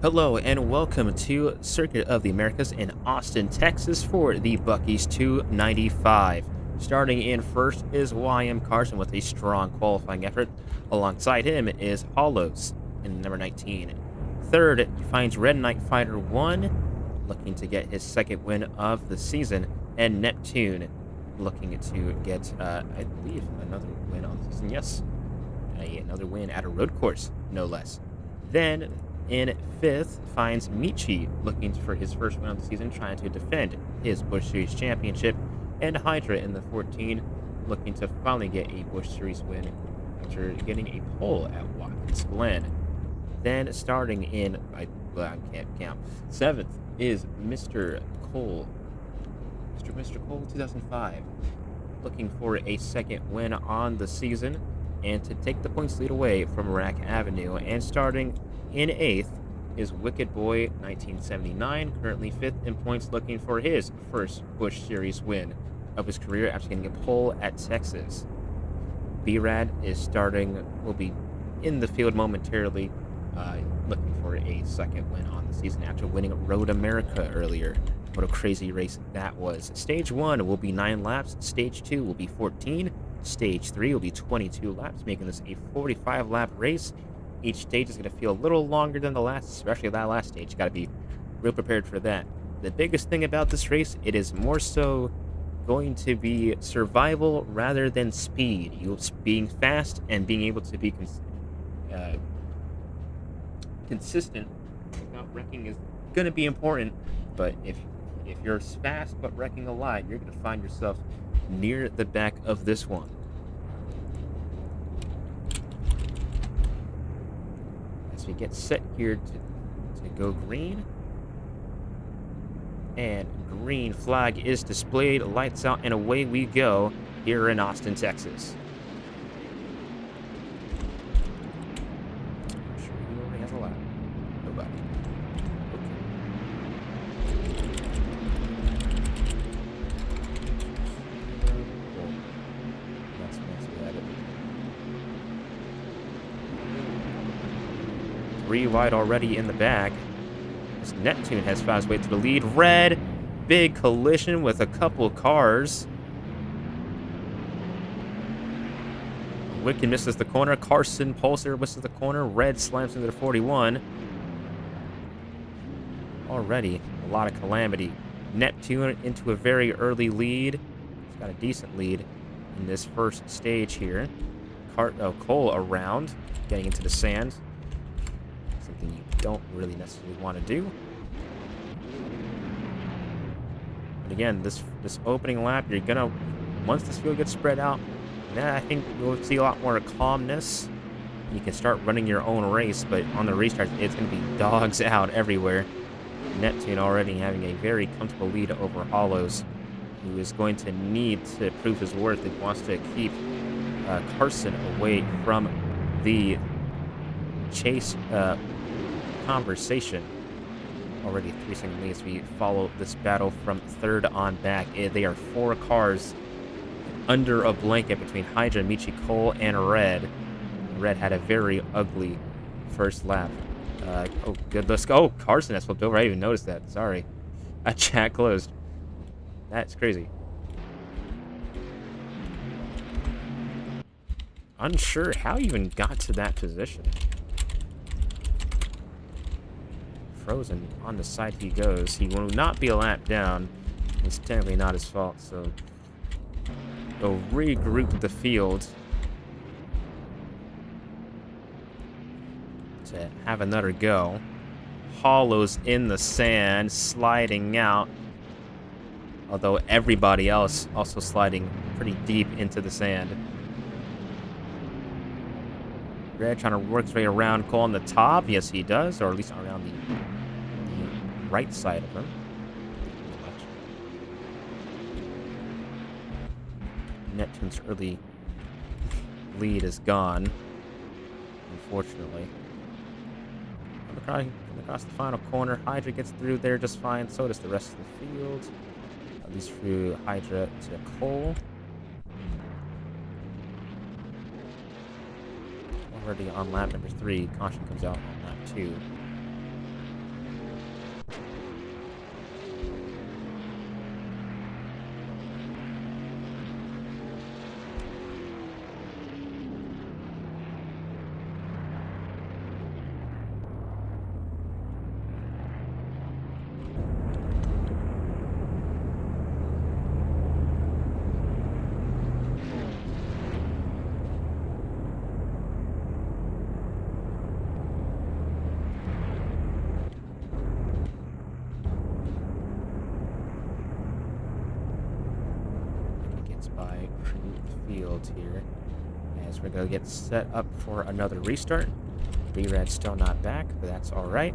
Hello and welcome to Circuit of the Americas in Austin, Texas for the Buc-ee's 295. Starting in first is YM Carson with a strong qualifying effort. Alongside him is Hollows in number 19. Third finds Red Knight Fighter 1 looking to get his second win of the season, and Neptune looking to get, I believe, another win on the season. Yes, another win at a road course, no less. Then in fifth finds Michi looking for his first win of the season, trying to defend his Busch Series championship, and Hydra in the 14 looking to finally get a Busch Series win after getting a pole at Watkins Glen. Then starting in, I can't count, seventh is Mr. Cole. Mr. Cole 2005 looking for a second win on the season and to take the points lead away from Rack Avenue. And starting in eighth is Wicked Boy 1979, currently fifth in points, looking for his first Busch Series win of his career after getting a pole at Texas. B-Rad is starting, will be in the field momentarily, looking for a second win on the season after winning Road America earlier. What a crazy race that was. Stage 1 will be 9 laps, Stage 2 will be 14, Stage 3 will be 22 laps, making this a 45-lap race. Each stage is going to feel a little longer than the last, especially that last stage. You got to be real prepared for that. The biggest thing about this race, it is more so going to be survival rather than speed. You being fast and being able to be consistent without wrecking is going to be important. But if you're fast but wrecking a lot, you're going to find yourself near the back of this one. We get set here to go green, and green flag is displayed, lights out, and away we go here in Austin, Texas. I'm sure he already has a lap. Nobody. Three wide already in the back. This Neptune has found his way to the lead. Red, big collision with a couple cars. Wicked misses the corner. Carson Pulsar misses the corner. Red slams into the 41. Already a lot of calamity. Neptune into a very early lead. He's got a decent lead in this first stage here. Cole around, getting into the sand. Something you don't really necessarily want to do. But again, this opening lap, you're gonna, once this field gets spread out, then I think you'll see a lot more calmness. You can start running your own race, but on the restart, it's gonna be dogs out everywhere. Neptune already having a very comfortable lead over Hollows, who is going to need to prove his worth. He wants to keep Carson away from the chase conversation. Already 3-second leads. We follow this battle from third on back. They are 4 cars under a blanket between Hydra, Michi, Cole, and Red. Red had a very ugly first lap. Oh, good. Let's go. Oh, Carson has flipped over. I didn't even noticed that. Sorry. That chat closed. That's crazy. Unsure how he even got to that position. Frozen on the side he goes. He will not be a lap down. It's technically not his fault, so they'll regroup the field to have another go. Hollows in the sand, sliding out, although everybody else also sliding pretty deep into the sand. Red trying to work his way around Cole on the top. Yes, he does, or at least around the right side of him. Neptune's early lead is gone, unfortunately. Across the final corner, Hydra gets through there just fine. So does the rest of the field, at least through Hydra to Cole. Already on lap number 3. Caution comes out on lap 2. field here. As we're going to get set up for another restart. B-Rad's still not back, but that's alright.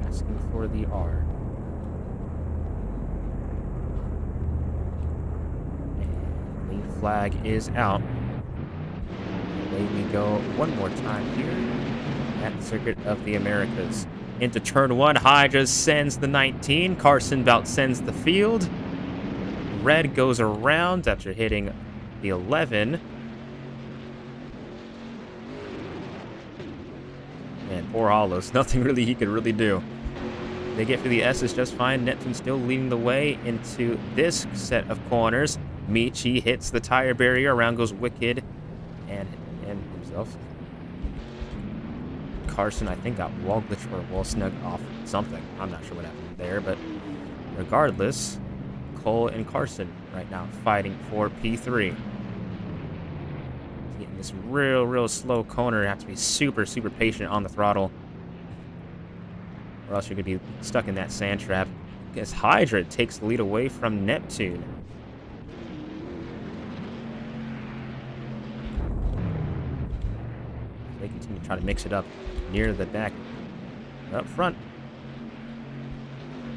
Asking for the R. And lead flag is out. Away we go one more time here at the Circuit of the Americas. Into turn 1, Hydra sends the 19. Carson about sends the field. Red goes around after hitting the 11. Man, poor Hollows. Nothing really he could really do. They get through the S's just fine. Neptune still leading the way into this set of corners. Michi hits the tire barrier. Around goes Wicked and himself. Carson, I think, got wall glitch or wall snug off something. I'm not sure what happened there, but regardless, Cole and Carson right now fighting for P3. Getting this real slow corner. You have to be super patient on the throttle, or else you're going to be stuck in that sand trap. As Hydra takes the lead away from Neptune. They continue to try to mix it up near the back. Up front.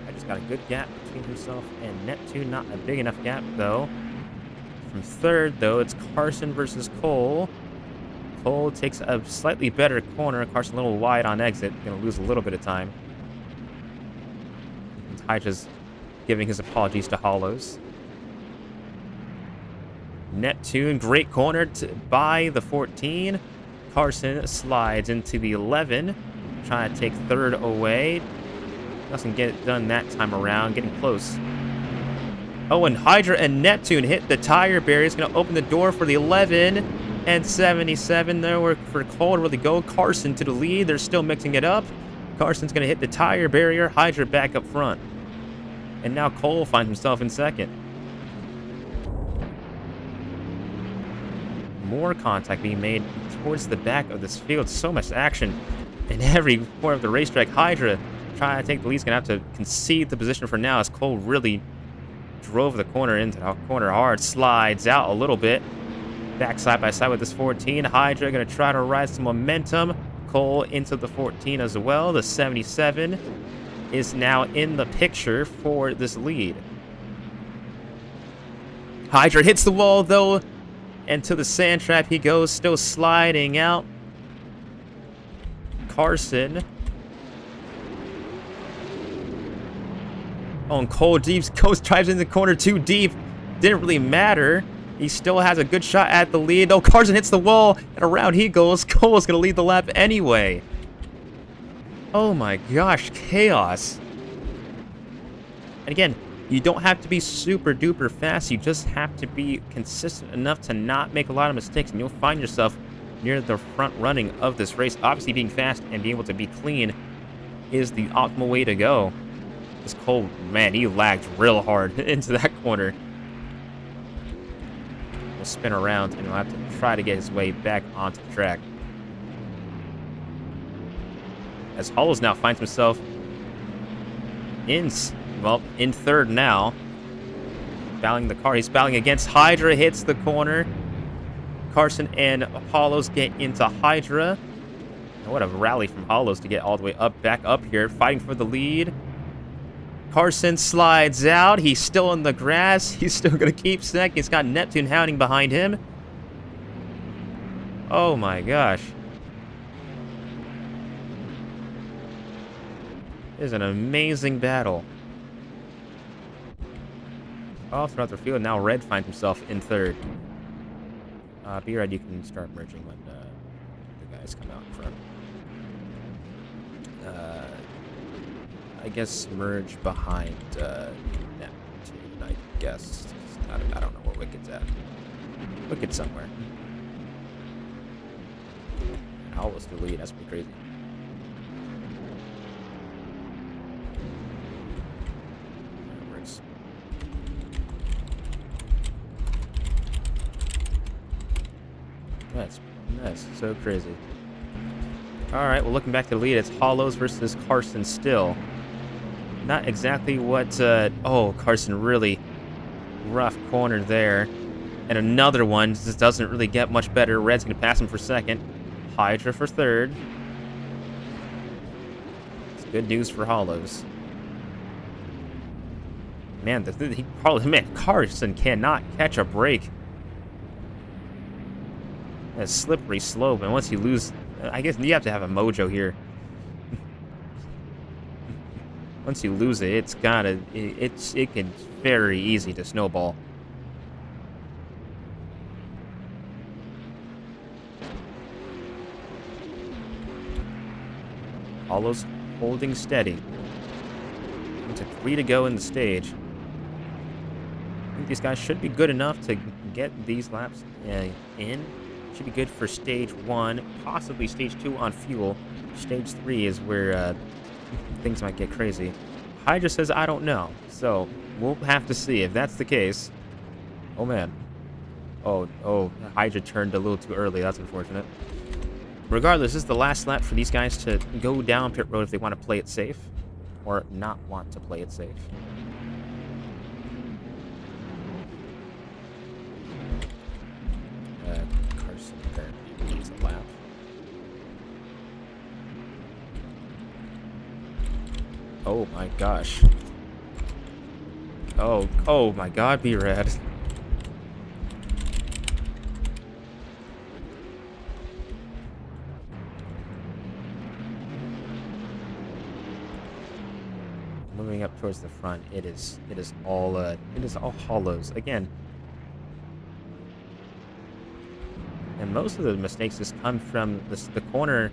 I just got a good gap between himself and Neptune. Not a big enough gap, though. From third, though, it's Carson versus Cole. Cole takes a slightly better corner. Carson a little wide on exit. Going to lose a little bit of time. And Hydra's giving his apologies to Hollows. Neptune, great corner by the 14. Carson slides into the 11, trying to take third away. Doesn't get it done that time around, getting close. Oh, and Hydra and Neptune hit the tire barrier. It's going to open the door for the 11 and 77. Nowhere for Cole to really go. Carson to the lead. They're still mixing it up. Carson's going to hit the tire barrier. Hydra back up front. And now Cole finds himself in second. More contact being made towards the back of this field. So much action in every corner of the racetrack. Hydra trying to take the lead. He's going to have to concede the position for now as Cole really drove the corner into the corner hard. Slides out a little bit. Back side by side with this 14. Hydra going to try to rise some momentum. Cole into the 14 as well. The 77 is now in the picture for this lead. Hydra hits the wall, though. And to the sand trap he goes, still sliding out. Carson. Oh, and Cole drives in the corner too deep. Didn't really matter. He still has a good shot at the lead. Oh, Carson hits the wall, and around he goes. Cole's going to lead the lap anyway. Oh my gosh, chaos. And again, you don't have to be super duper fast. You just have to be consistent enough to not make a lot of mistakes, and you'll find yourself near the front running of this race. Obviously, being fast and being able to be clean is the optimal way to go. This Cole, man, he lagged real hard into that corner. He'll spin around, and he'll have to try to get his way back onto the track. As Hollows now finds himself in third now. Battling the car. He's battling against Hydra. Hits the corner. Carson and Hollows get into Hydra. And what a rally from Hollows to get all the way back up here. Fighting for the lead. Carson slides out. He's still in the grass. He's still going to keep second. He's got Neptune hounding behind him. Oh my gosh. It is an amazing battle. All throughout the field. Now Red finds himself in third. B-Red, you can start merging when the guys come out in front. I guess merge behind Neptune, I guess. I don't know where Wicked's at. Wicked's somewhere. Owl's the lead. That's pretty crazy. That works. That's so crazy. Alright, well, looking back to the lead, it's Hollows versus Carson still. Not exactly what... oh, Carson really rough corner there. And another one just doesn't really get much better. Red's going to pass him for second. Hydra for third. It's good news for Hollows. Man, Carson cannot catch a break. A slippery slope, and once you lose, I guess you have to have a mojo here. Once you lose it, it can very easy to snowball. Hollows holding steady. It's a 3 to go in the stage. I think these guys should be good enough to get these laps in. Should be good for stage 1, possibly stage 2 on fuel. Stage 3 is where things might get crazy. Hydra says, I don't know. So, we'll have to see if that's the case. Oh, man. Oh, Hydra turned a little too early. That's unfortunate. Regardless, this is the last lap for these guys to go down pit road if they want to play it safe. Or not want to play it safe. Carson apparently needs a lap. Oh my gosh. Oh my god, B-Rad. Moving up towards the front, it is all Hollows again. And most of the mistakes just come from the corner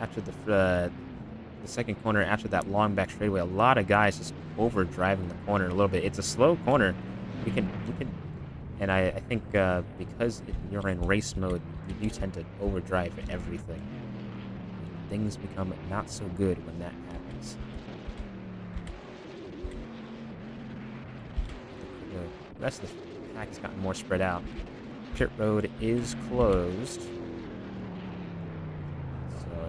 after the second corner after that long back straightaway. A lot of guys just overdriving the corner a little bit. It's a slow corner. You can, and I think because you're in race mode, you tend to overdrive everything. Things become not so good when that happens. The rest of the pack has gotten more spread out. Pit road is closed. So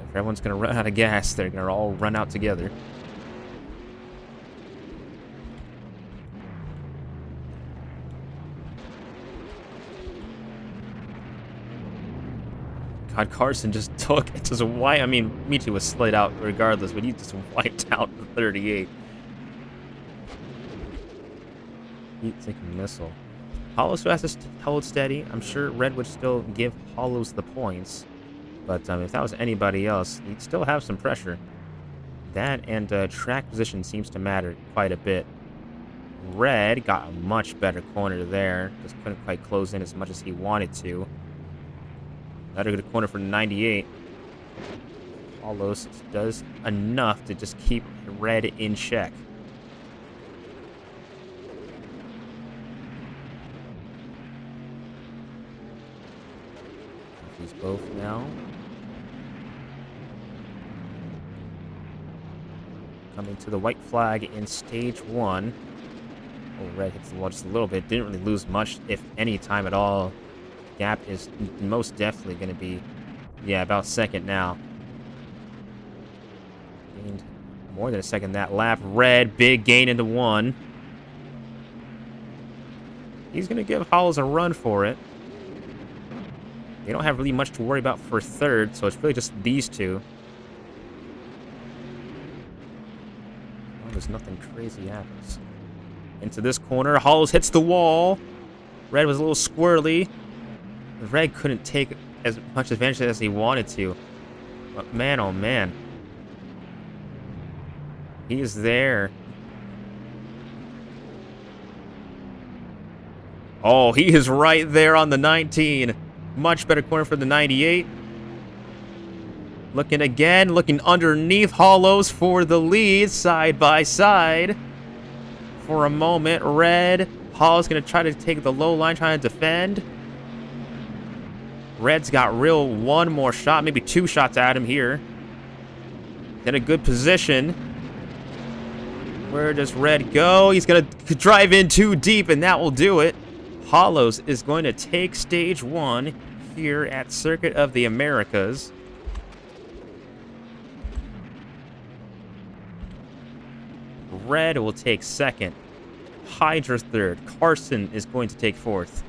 if everyone's going to run out of gas, they're going to all run out together. God, Carson just took it. Just why? I mean, Michi was slid out regardless, but he just wiped out the 38. He's like a missile. Hollow still has to hold steady. I'm sure Red would still give Hollows the points. But if that was anybody else, he'd still have some pressure. That and track position seems to matter quite a bit. Red got a much better corner there. Just couldn't quite close in as much as he wanted to. Another good corner for 98. Hollows does enough to just keep Red in check. These both now. Coming to the white flag in stage 1. Oh, Red hits the wall just a little bit. Didn't really lose much, if any time at all. Gap is most definitely going to be, yeah, about second now. Gained more than a second that lap. Red, big gain into 1. He's going to give Hollows a run for it. They don't have really much to worry about for third, so it's really just these two. Well, there's nothing crazy happens. Into this corner, Hollows hits the wall. Red was a little squirrely. Red couldn't take as much advantage as he wanted to. But man, oh man. He is there. Oh, he is right there on the 19. Much better corner for the 98. Looking again, looking underneath Hollows for the lead, side by side. For a moment, Red. Hollows going to try to take the low line, trying to defend. Red's got one more shot, maybe 2 shots at him here. In a good position. Where does Red go? He's going to drive in too deep, and that will do it. Hollows is going to take stage 1 here at Circuit of the Americas. Red will take second. Hydra third. Carson is going to take fourth.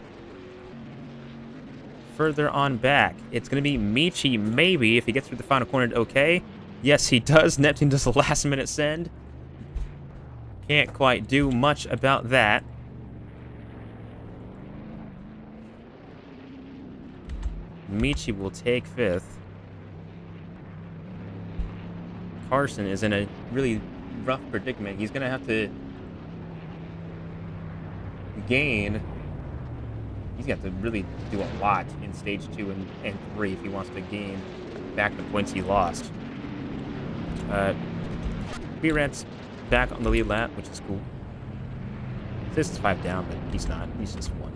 further on back. It's going to be Michi, maybe, if he gets through the final corner. Okay. Yes, he does. Neptune does a last-minute send. Can't quite do much about that. Michi will take 5th. Carson is in a really rough predicament. He's going to have to gain. He's got to really do a lot in stage 2 and 3 if he wants to gain back the points he lost. B-Rat's back on the lead lap, which is cool. This is 5 down, but he's not. He's just 1.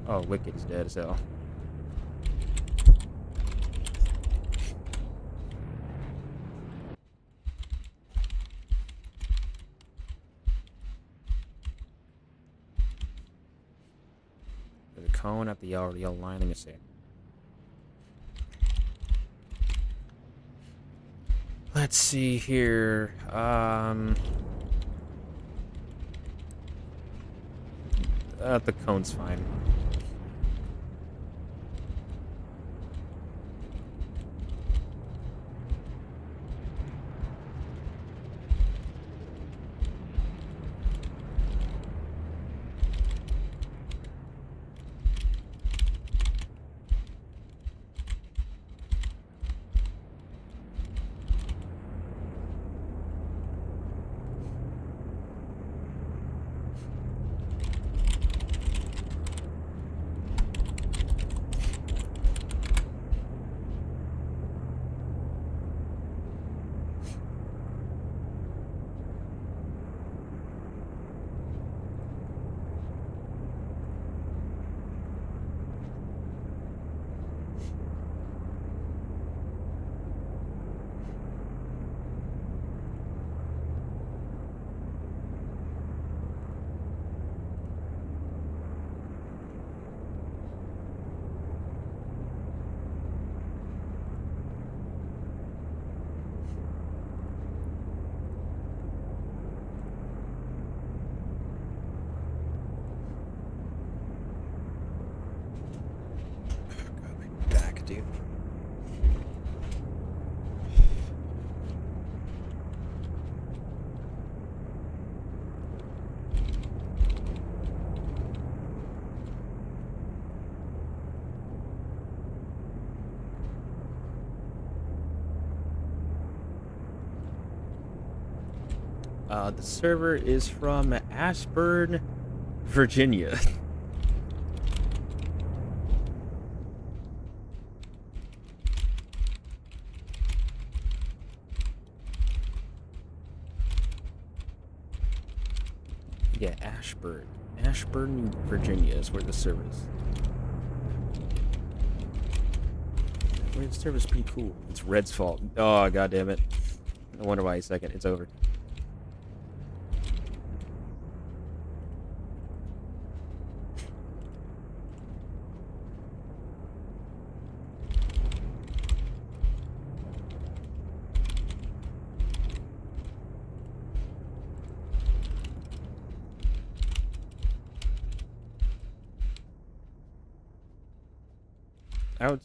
Oh, Wicked is dead as hell. There's a cone at the yellow line. Let me see. Let's see here. The cone's fine. Dude. The server is from Ashburn, Virginia. Yeah, Ashburn. Ashburn, Virginia is where the server is. Where the server's pretty cool. It's Red's fault. Oh, god damn it. No wonder why he's second. It's over.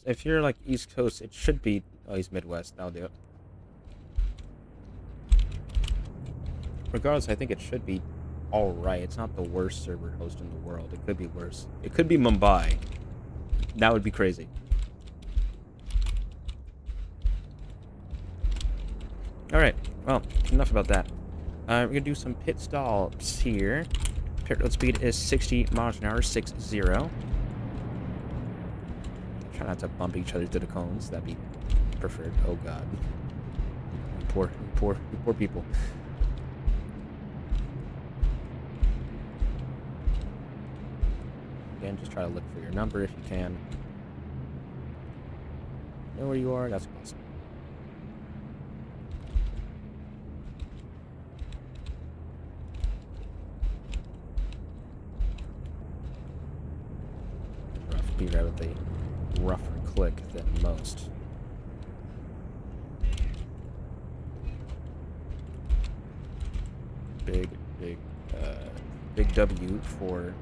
If you're like East Coast, it should be. Oh, he's Midwest. That'll do it. Regardless, I think it should be all right. It's not the worst server host in the world. It could be worse. It could be Mumbai. That would be crazy. All right. Well, enough about that. We're gonna do some pit stops here. Pit road speed is 60 miles an hour, 60. Try not to bump each other to the cones. That'd be preferred. Oh god. Poor people. Again, just try to look for your number if you can. Know where you are. That's awesome. Rough. Be right with the rougher click than most. Big W for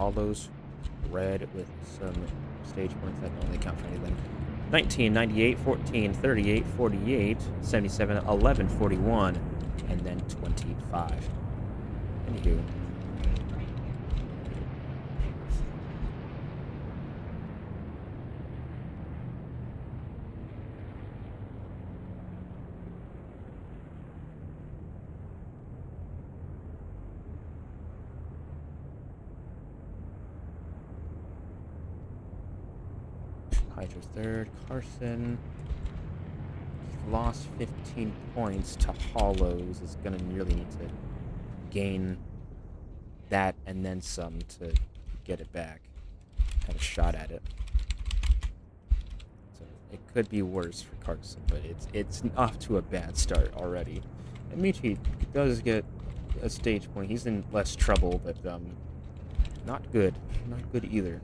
Hollows. Red with some stage points that don't really count for anything. 19, 98, 14, 38, 48, 77, 11, 41, and then 25. Anywho. Hydra's third. Carson lost 15 points to Hollows. Is going to really need to gain that and then some to get it back. Have a shot at it. So it could be worse for Carson, but it's off to a bad start already. And Michi does get a stage point. He's in less trouble, but not good. Not good either.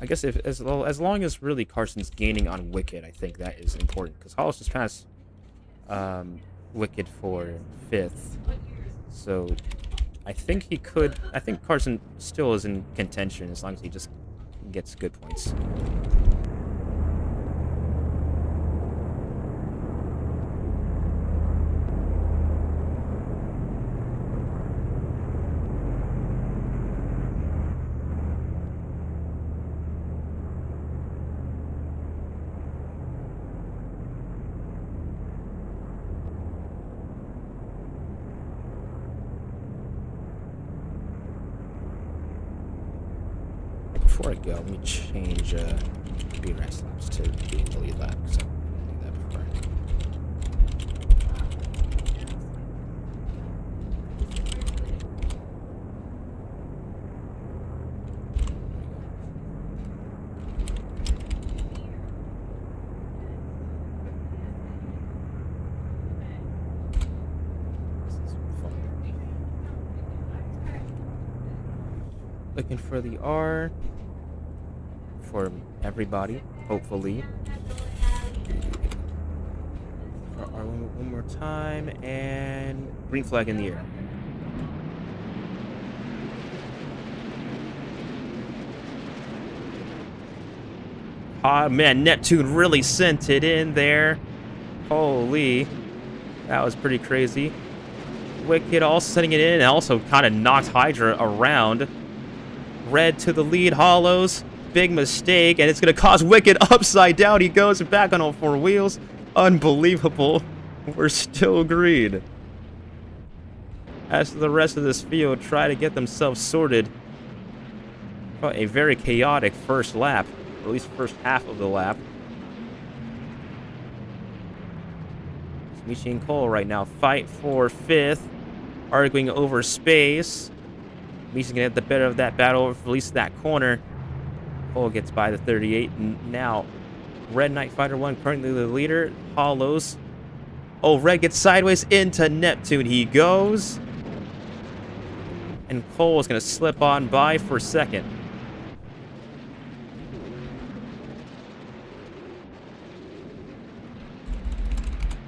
I guess as long as really Carson's gaining on Wicked, I think that is important, because Hollis just passed Wicked for 5th, so I think Carson still is in contention as long as he just gets good points. Before I go, let me change B-Rest laps to being the lead lap, because I didn't do that before. This is fun. Looking for the R. For everybody, hopefully. For R one more time, and green flag in the air. Ah, man, Neptune really sent it in there. Holy, that was pretty crazy. Wicked also sending it in, and also kind of knocked Hydra around. Red to the lead, Hollows. Big mistake, and it's going to cause Wicked upside down. He goes back on all 4 wheels. Unbelievable. We're still green. As the rest of this field try to get themselves sorted. A very chaotic first lap, or at least first half of the lap. Michi and Cole right now fight for 5th, arguing over space. Michi's going to get the better of that battle, at least that corner. Cole gets by the 38, and now Red Knight Fighter 1 currently the leader. Hollows. Oh, Red gets sideways into Neptune. He goes. And Cole is going to slip on by for 2nd.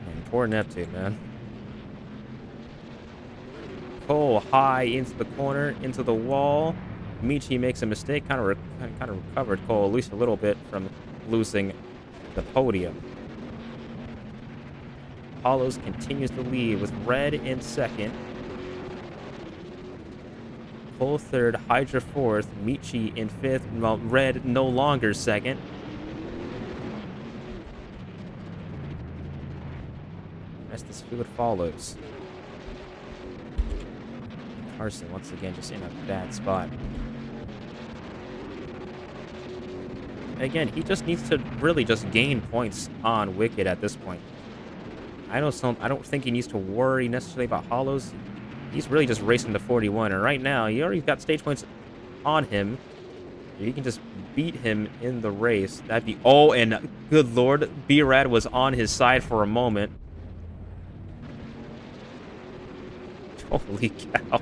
And poor Neptune, man. Cole high into the corner, into the wall. Michi makes a mistake, kind of recovered Cole at least a little bit from losing the podium. Hollows continues to lead with Red in 2nd. Cole 3rd, Hydra 4th, Michi in 5th, while Red no longer 2nd. The rest of this field follows. Carson once again just in a bad spot. Again, he just needs to really just gain points on Wicked at this point. I don't think he needs to worry necessarily about Hollows. He's really just racing to 41, and right now he already got stage points on him. You can just beat him in the race. That'd be... Oh, and good lord, B-Rad was on his side for a moment. Holy cow.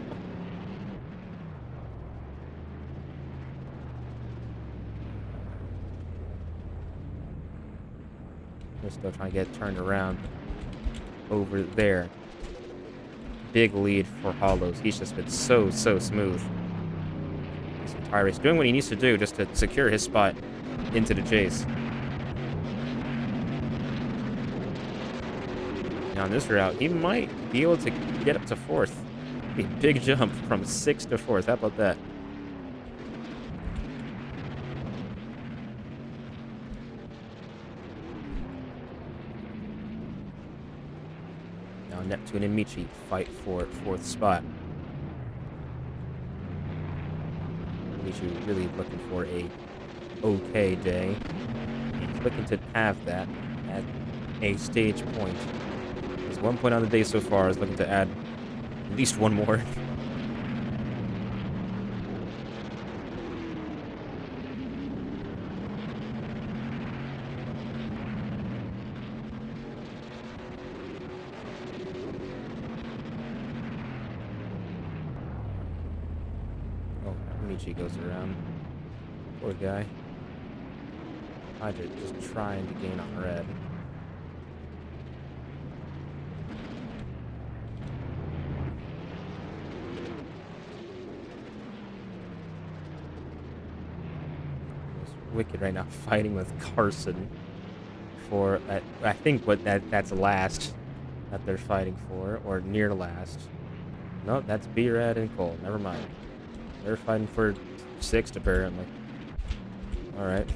They're still trying to get turned around over there. big lead for Hollows. He's just been so smooth this entire race, doing what he needs to do just to secure his spot into the chase. Now on this route, he might be able to get up to 4th. A big jump from 6th to 4th. How about that? Now Neptune and Michi fight for 4th spot. Michi really looking for a okay day. He's looking to have that at a stage point. There's 1 point on the day so far. He's looking to add at least 1 more. Oh, Michi goes around. Poor guy. Hydra just trying to gain on red. Wicked right now fighting with Carson for I think that's last that they're fighting for, or near last. No, that's B-Rad and Cole. Never mind. They're fighting for 6th apparently. All right.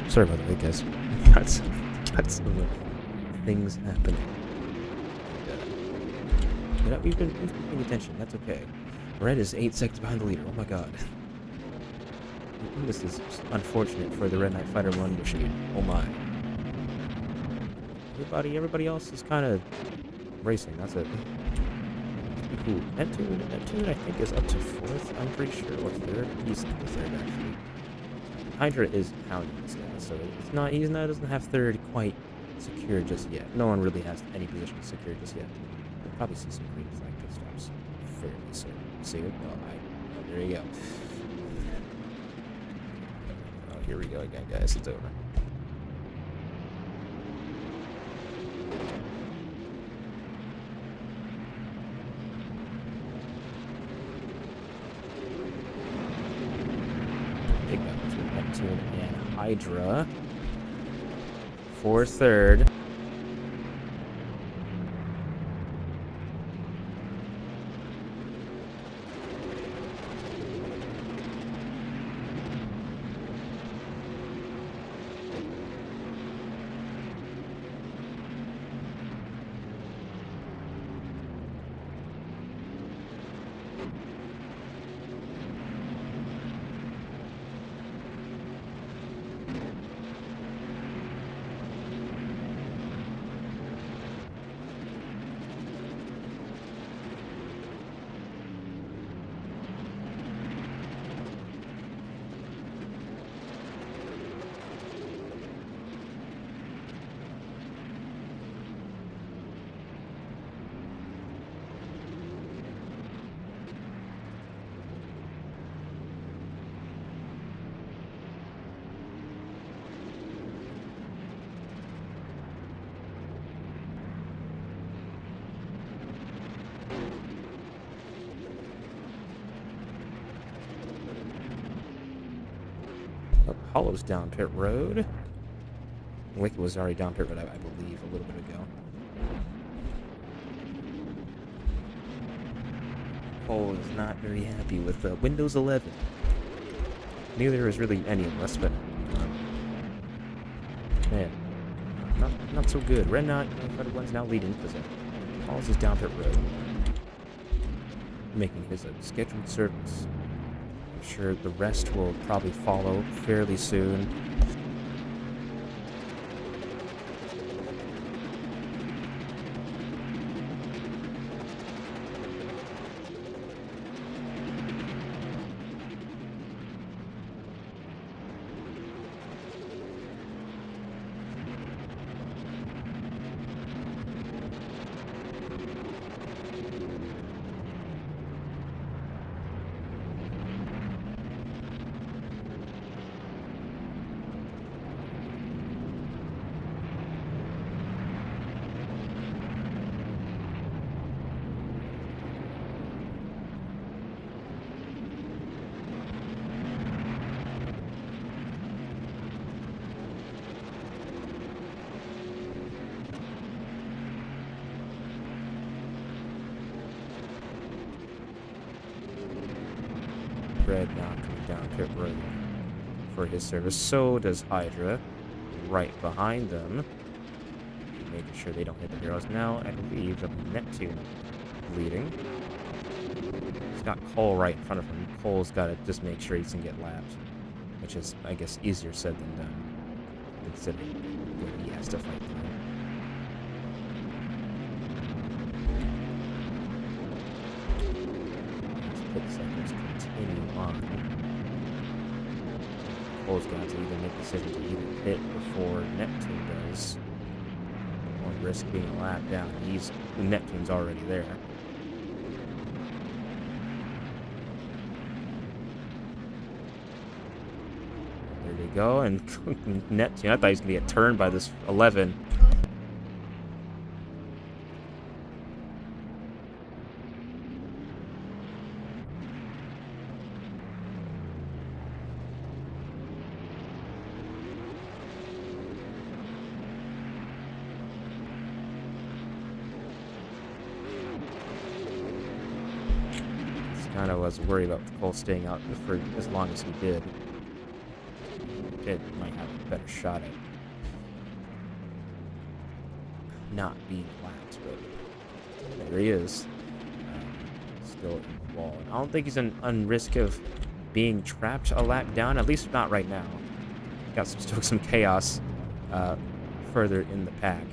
Sorry about the wait, guys. Got some things happening. But we've been paying attention. That's okay. Red is 8 seconds behind the leader. Oh my god. This is unfortunate for the Red Knight Fighter 1 machine. Oh my. Everybody else is kind of racing. That's it. Cool. Neptune, I think, is up to 4th. I'm pretty sure. Or 3rd. He's 3rd, actually. Hydra is hounding this guy, so doesn't have 3rd quite secured just yet. No one really has any position secured just yet. We'll probably see some green flag pit stops fairly soon. See it? Oh, there you go. Oh, here we go again, guys. It's over. Big battle between Neptune and Hydra for 3rd. Hollow's down pit road. Wicked was already down pit road, I believe, a little bit ago. Cole is not very happy with Windows 11. Neither is really any of us, but man, not so good. Red Knot, one's now leading because Paul's is down pit road, making his scheduled service. I'm sure the rest will probably follow fairly soon. Red now coming down pit road for his service. So does Hydra, right behind them, making sure they don't hit the barrels. Now, I believe Neptune leading. He's got Cole right in front of him. Cole's got to just make sure he doesn't get lapped, which is, I guess, easier said than done, considering what he has to fight through. Pit cycles continue on. Cole's got to either make a decision to either pit before Neptune does, or risk being a lap down. Neptune's already there. There they go, and Neptune, I thought he was going to get turned by this 11. Kind of was worried about Cole staying out for as long as he did. It might have a better better shot at not being lapped, but there he is. Still in the wall. I don't think he's on risk of being trapped a lap down, at least not right now. Got still some chaos further in the pack.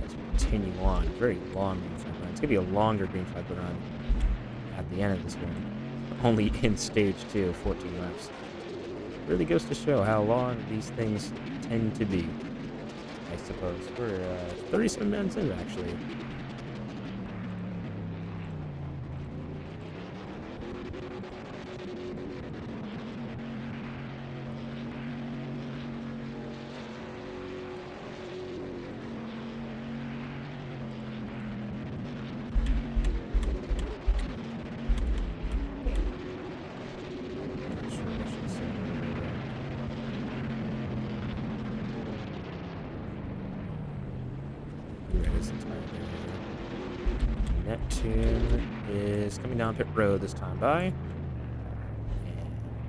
Let's continue on. Very long green flag run. It's going to be a longer green flag run at the end of this one. Only in stage 2, 14 laps. Really goes to show how long these things tend to be, I suppose. We're 37 minutes in, actually. Neptune is coming down pit road this time by. And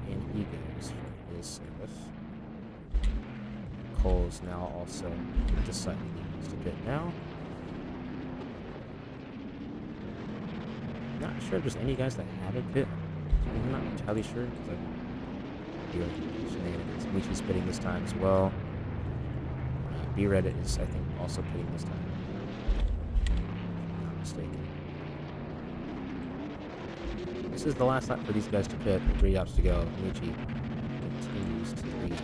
in he goes for his service. Cole's now also deciding he wants to pit now. Not sure if there's any guys that haven't pit. I'm not entirely sure because I feel like shenanigans. Michi's pitting this time as well. B-Red is, I think, also pitting this time. Not mistaken. This is the last lap for these guys to pit. 3 laps to go. Michi continues to lead.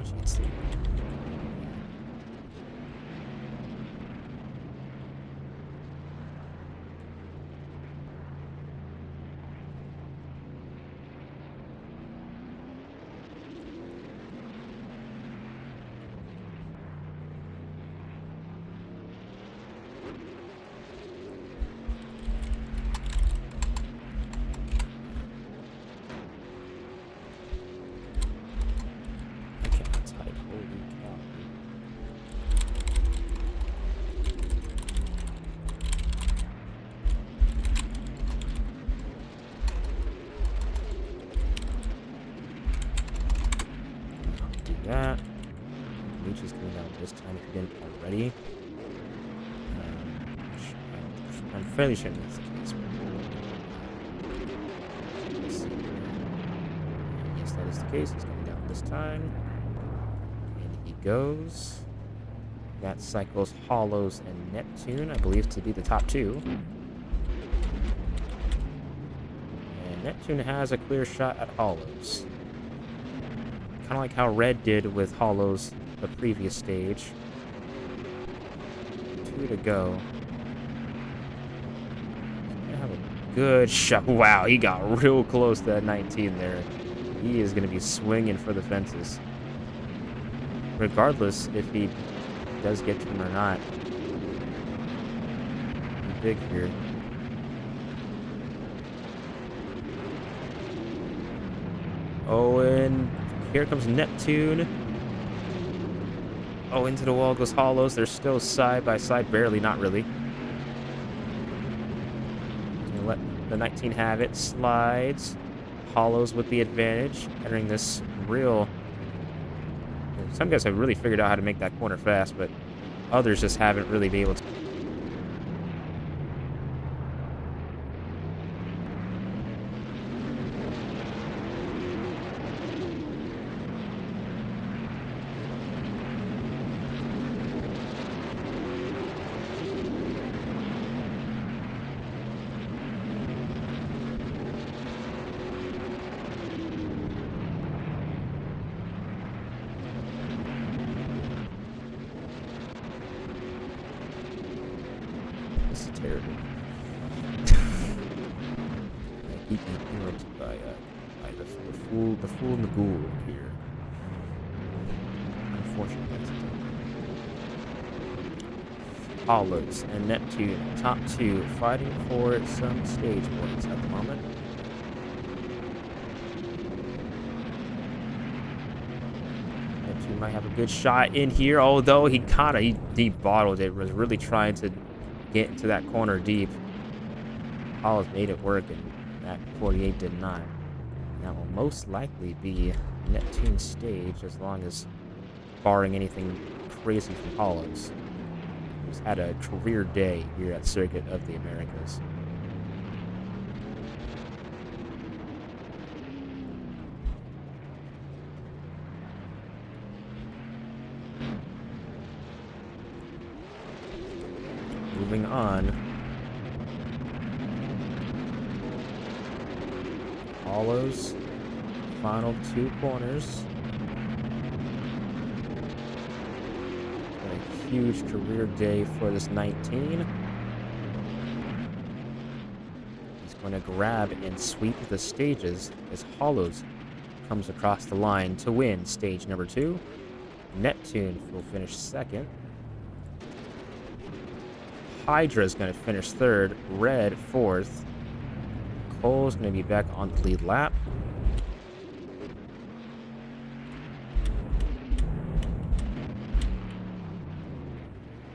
Michi gets the that. Busch is coming down this time if you didn't already. I'm fairly sure that's the case. Let's see. Yes, that is the case. He's coming down this time. And he goes. That cycles Hollows and Neptune, I believe, to be the top 2. And Neptune has a clear shot at Hollows. Kind of like how Red did with Hollows the previous stage. 2 to go. Gonna have a good shot. Wow, he got real close to that 19 there. He is going to be swinging for the fences. Regardless if he does get to him or not. Big here. Oh, and here comes Neptune. Oh, into the wall goes Hollows. They're still side by side. Barely, not really. Gonna let the 19 have it. Slides. Hollows with the advantage. Entering this real... Some guys have really figured out how to make that corner fast, but others just haven't really been able to. This is terrible. I keep being interrupted by the fool and the ghoul here. Unfortunately, Hollows and Neptune, top two, fighting for some stage points at the moment. Neptune might have a good shot in here, although he bottled it, was really trying to get into that corner deep. Hollows made it work, and that 48 did not. And that will most likely be Neptune's stage, as long as barring anything crazy from Hollows. He's had a career day here at Circuit of the Americas. Moving on. Hollows, final two corners. A huge career day for this 19. He's going to grab and sweep the stages as Hollows comes across the line to win stage number 2. Neptune will finish second. Hydra is going to finish third. Red fourth. Cole's going to be back on the lead lap.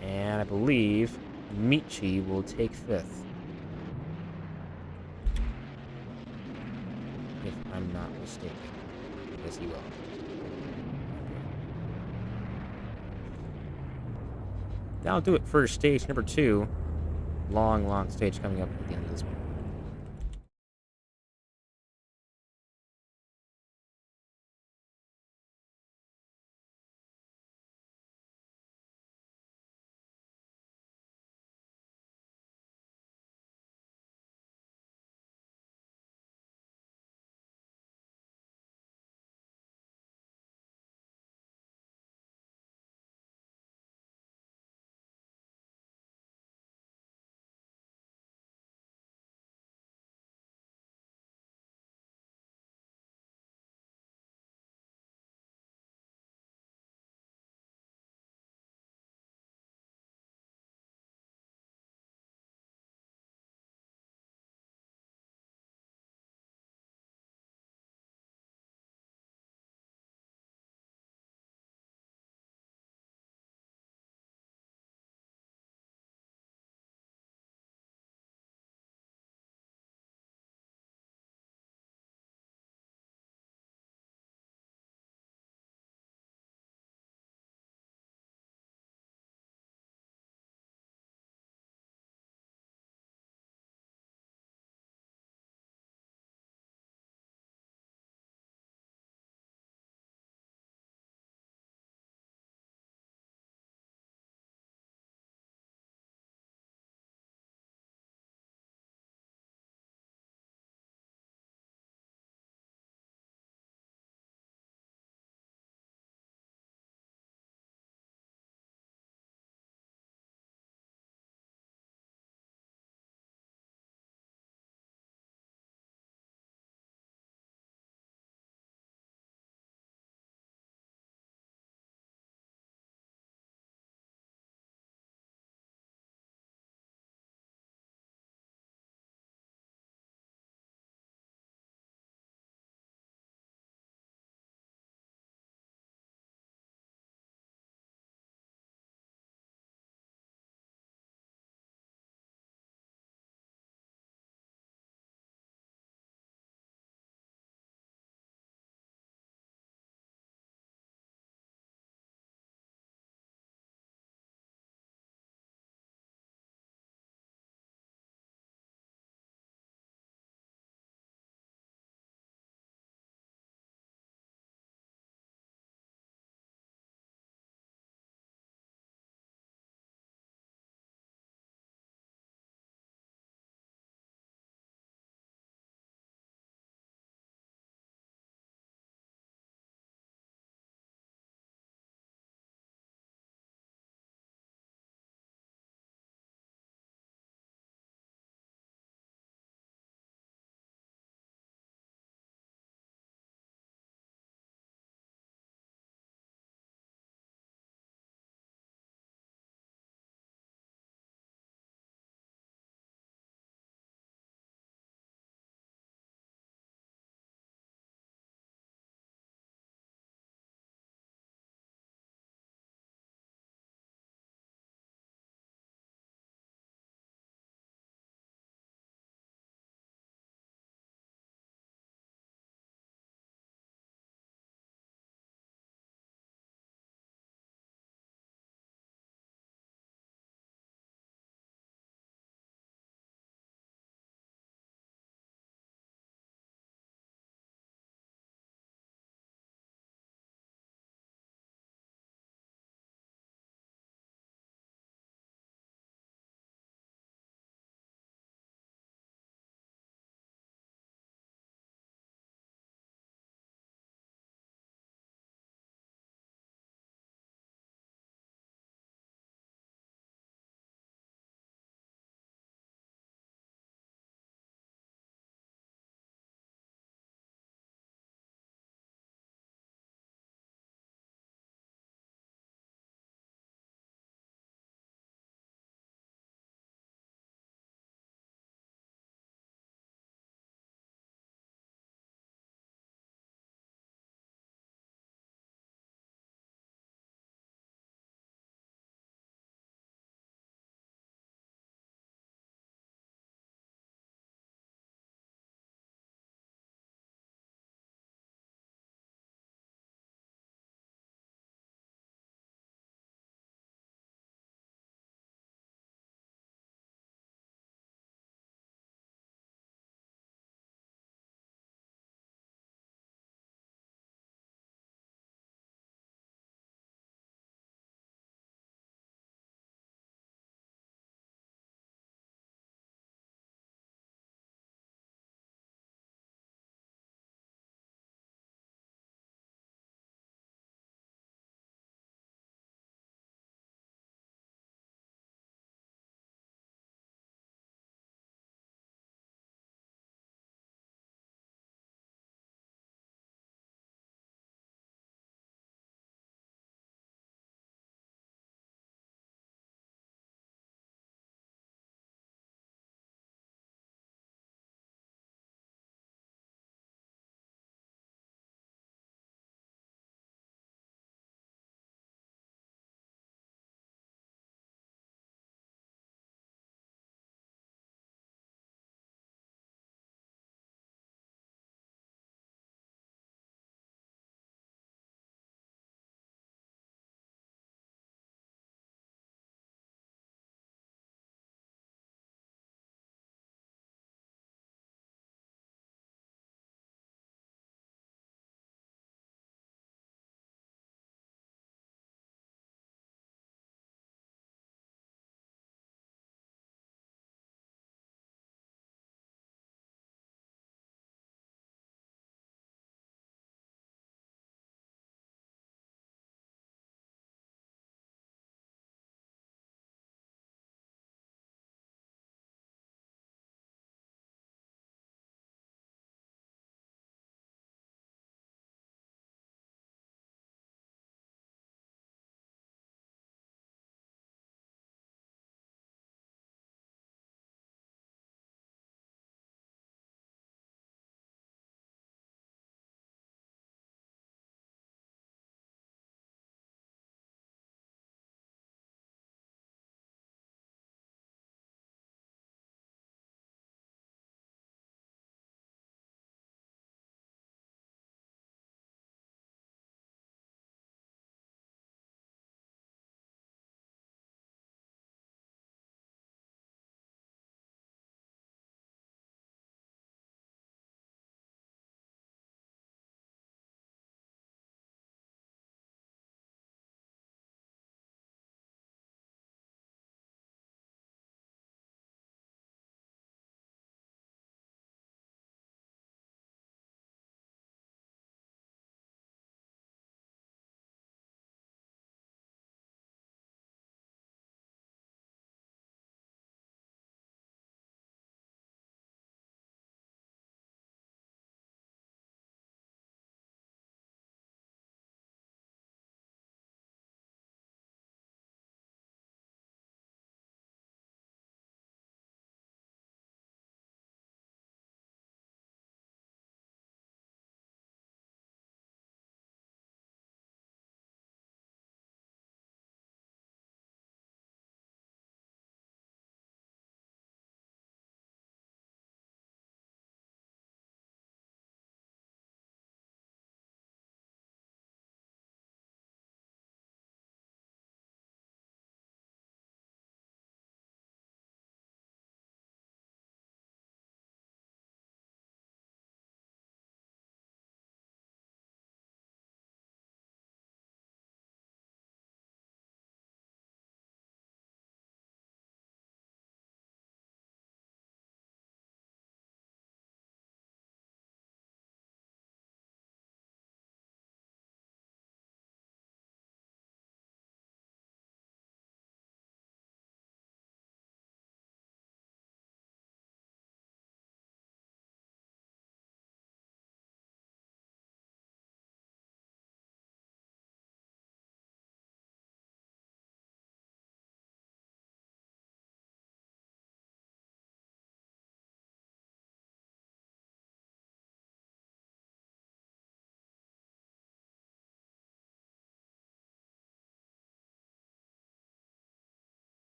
And I believe Michi will take fifth, if I'm not mistaken. Yes, he will. That'll do it for stage number 2. Long stage coming up at the end of this one.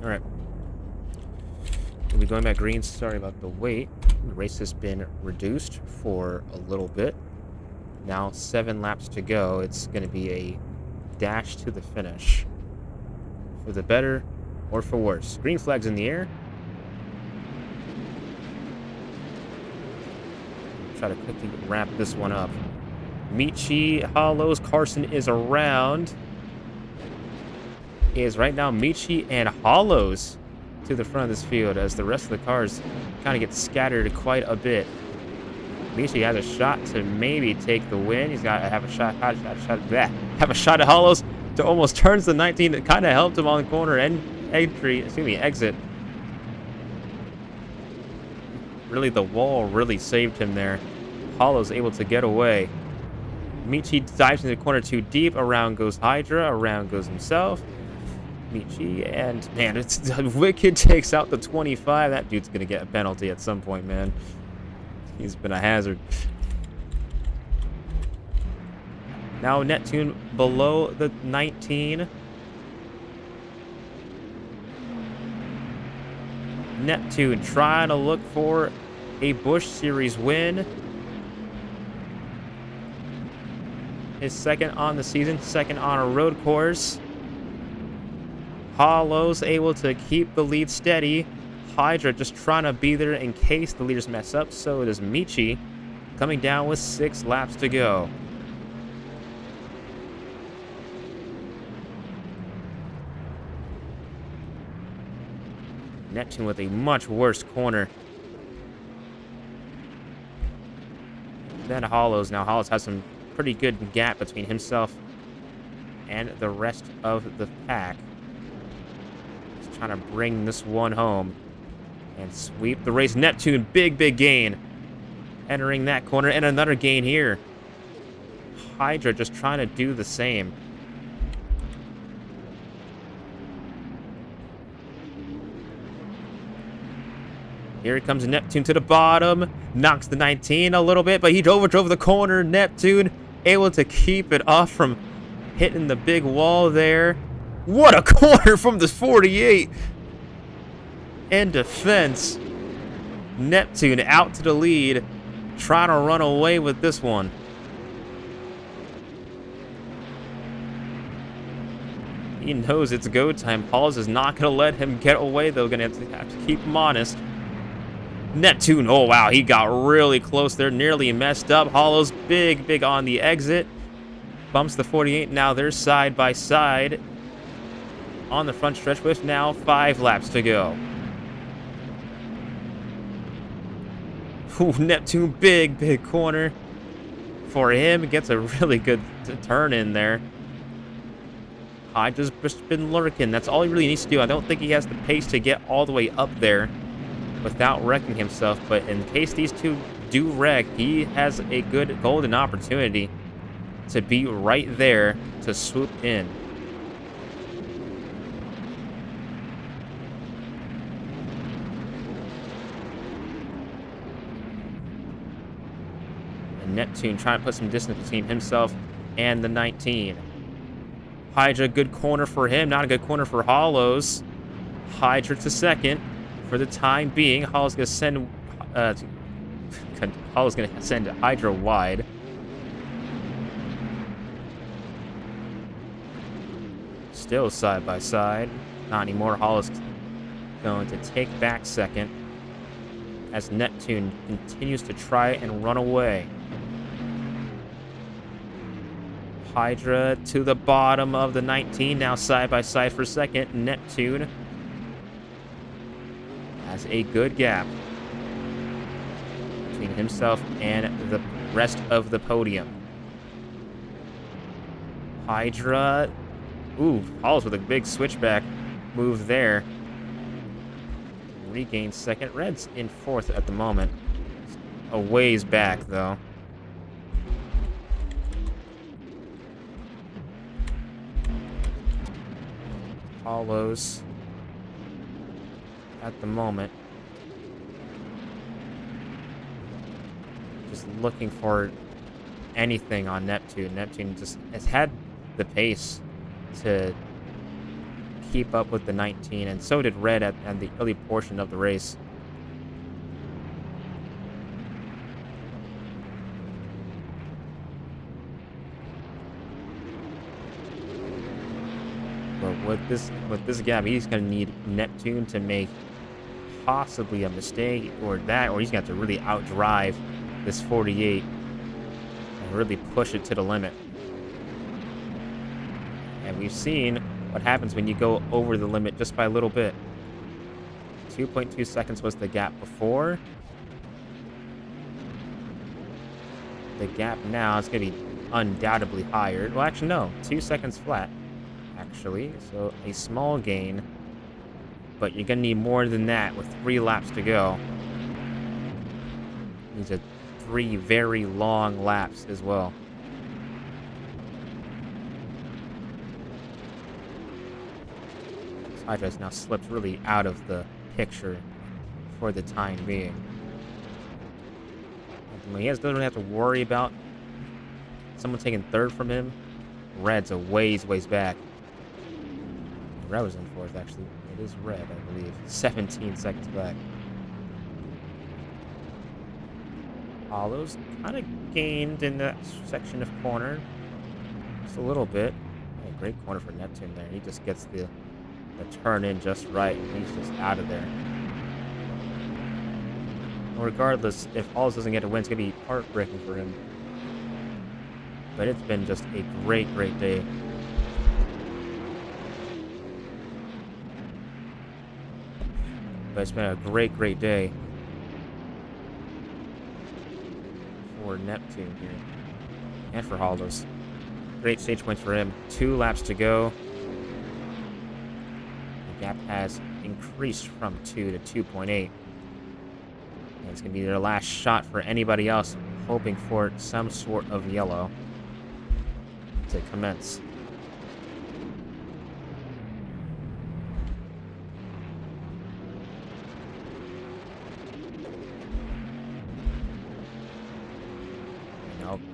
All right. We'll be going back green. Sorry about the wait. The race has been reduced for a little bit. Now 7 laps to go. It's going to be a dash to the finish. For the better or for worse. Green flag's in the air. Try to quickly wrap this one up. Michi, Hollows, Carson is around. Is right now Michi and Hollows to the front of this field as the rest of the cars kind of get scattered quite a bit. Michi has a shot to maybe take the win. He's got to have a shot at Hollows to almost turns the 19. It kind of helped him on the corner and exit. Really, the wall really saved him there. Hollows able to get away. Michi dives into the corner too deep. Around goes Hydra. Around goes himself. Michi, and man, it's Wicked takes out the 25. That dude's gonna get a penalty at some point, man. He's been a hazard. Now Neptune below the 19. Neptune trying to look for a Busch Series win. His second on the season, second on a road course. Hollows able to keep the lead steady. Hydra just trying to be there in case the leaders mess up. So does Michi, coming down with 6 laps to go. Neptune with a much worse corner than Hollows. Now Hollows has some pretty good gap between himself and the rest of the pack. He's trying to bring this one home and sweep the race. Neptune, big gain. Entering that corner, and another gain here. Hydra just trying to do the same. Here comes Neptune to the bottom. Knocks the 19 a little bit, but he overdrove the corner. Neptune able to keep it off from hitting the big wall there. What a corner from the 48. In defense. Neptune out to the lead. Trying to run away with this one. He knows it's go time. Pauls is not going to let him get away, though. Going to have to keep him honest. Neptune, oh wow, he got really close there, nearly messed up. Hollows, big on the exit. Bumps the 48, now they're side by side on the front stretch with now 5 laps to go. Ooh, Neptune, big corner for him. Gets a really good turn in there. Hydra's just been lurking. That's all he really needs to do. I don't think he has the pace to get all the way up there without wrecking himself, but in case these two do wreck, he has a good golden opportunity to be right there to swoop in. And Neptune trying to put some distance between himself and the 19. Hydra, good corner for him, not a good corner for Hollows. Hydra to second. For the time being, Hollow's going to send Hydra wide. Still side by side. Not anymore. Hollow's going to take back second as Neptune continues to try and run away. Hydra to the bottom of the 19, now side by side for second. Neptune has a good gap between himself and the rest of the podium. Hydra, ooh, Halls with a big switchback move there. Regains second. Red's in 4th at the moment. A ways back, though. Hollows at the moment. Just looking for anything on Neptune. Neptune just has had the pace to keep up with the 19, and so did Red at the early portion of the race. But with this gap, he's going to need Neptune to make possibly a mistake or that, or he's going to have to really outdrive this 48 and really push it to the limit. And we've seen what happens when you go over the limit just by a little bit. 2.2 seconds was the gap before. The gap now is going to be undoubtedly higher. Well, actually, no. 2 seconds flat, actually. So a small gain. But you're going to need more than that with 3 laps to go. These are 3 very long laps as well. Hydra has now slipped really out of the picture for the time being. He doesn't really have to worry about someone taking third from him. Red's a ways back. Red was in fourth, actually. It is Red, I believe. 17 seconds back. Hollows kind of gained in that section of corner. Just a little bit. Yeah, great corner for Neptune there. He just gets the turn in just right, and he's just out of there. Regardless, if Hollows doesn't get a win, it's going to be heartbreaking for him. But it's been just a great day. But it's been a great day for Neptune here. And for Hollows. Great stage points for him. 2 laps to go. The gap has increased from 2 to 2.8. And it's going to be their last shot for anybody else hoping for some sort of yellow to commence.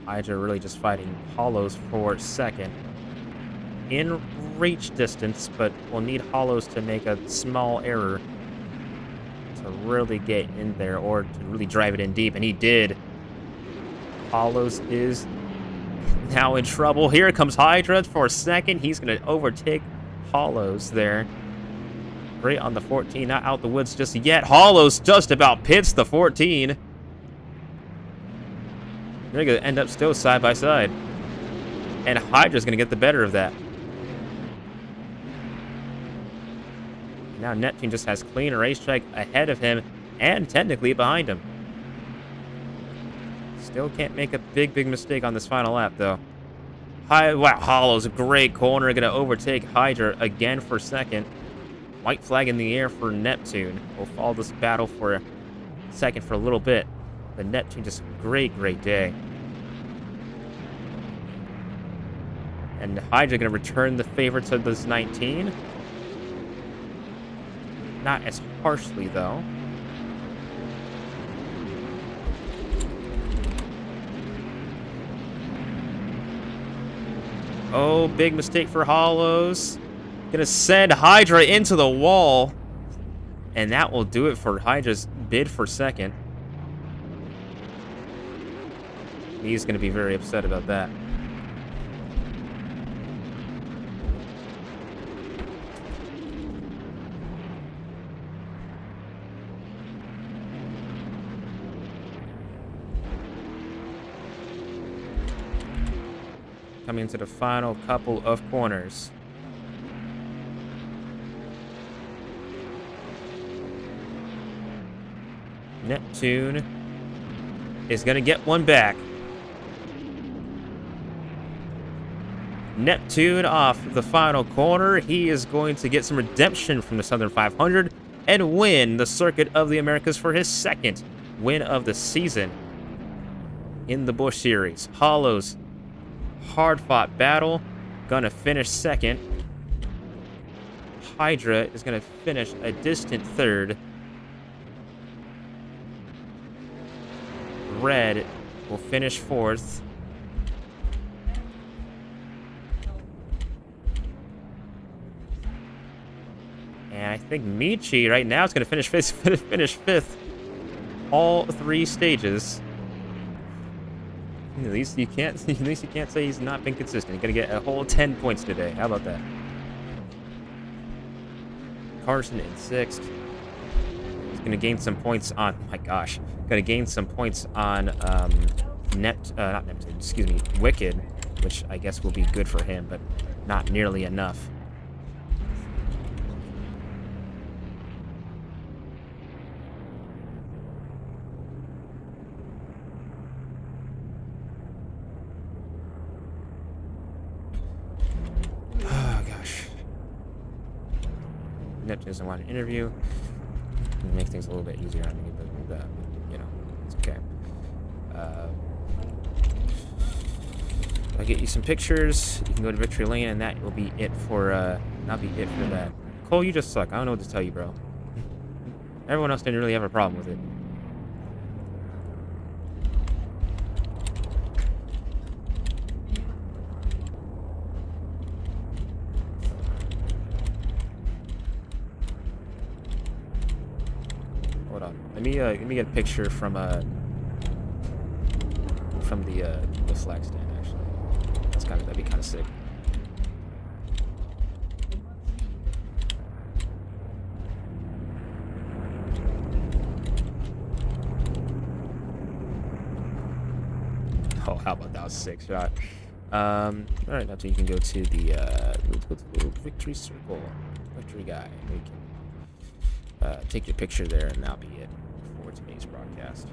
Hydra really just fighting Hollows for second. In reach distance, but we'll need Hollows to make a small error to really get in there or to really drive it in deep, and he did. Hollows is now in trouble. Here comes Hydra for second. He's going to overtake Hollows there. Great on the 14, not out the woods just yet. Hollows just about pits the 14. They're going to end up still side by side. And Hydra's going to get the better of that. Now Neptune just has clean racetrack ahead of him and technically behind him. Still can't make a big mistake on this final lap, though. Wow, Hollow's a great corner. Going to overtake Hydra again for second. White flag in the air for Neptune. We'll follow this battle for second for a little bit. But Neptune just great day. And Hydra going to return the favor to this 19. Not as harshly, though. Oh, big mistake for Hollows. Gonna send Hydra into the wall. And that will do it for Hydra's bid for second. He's gonna be very upset about that. Coming into the final couple of corners. Neptune is going to get one back. Neptune off the final corner. He is going to get some redemption from the Southern 500 and win the Circuit of the Americas for his second win of the season in the Busch Series. Hollows, hard-fought battle, gonna finish second. Hydra is gonna finish a distant third. Red will finish fourth. think Michi right now is going to finish fifth. All 3 stages. At least you can't say he's not been consistent. He's gonna get a whole 10 points today. How about that? Carson in 6th. He's gonna gain some points on. Oh my gosh, gonna gain some points on not Neptune. Excuse me, Wicked, which I guess will be good for him, but not nearly enough. Neptune doesn't want an interview. It makes things a little bit easier on me, but you know, it's okay. I'll get you some pictures. You can go to Victory Lane, and that will be it for not be it for that. Cole, you just suck. I don't know what to tell you, bro. Everyone else didn't really have a problem with it. Hold on. Let me get a picture from the flag stand. Actually, that'd be kind of sick. Oh, how about that? Was a sick shot. All right, now so you can go to the victory circle, victory guy. We can take your picture there, and that'll be it for today's broadcast.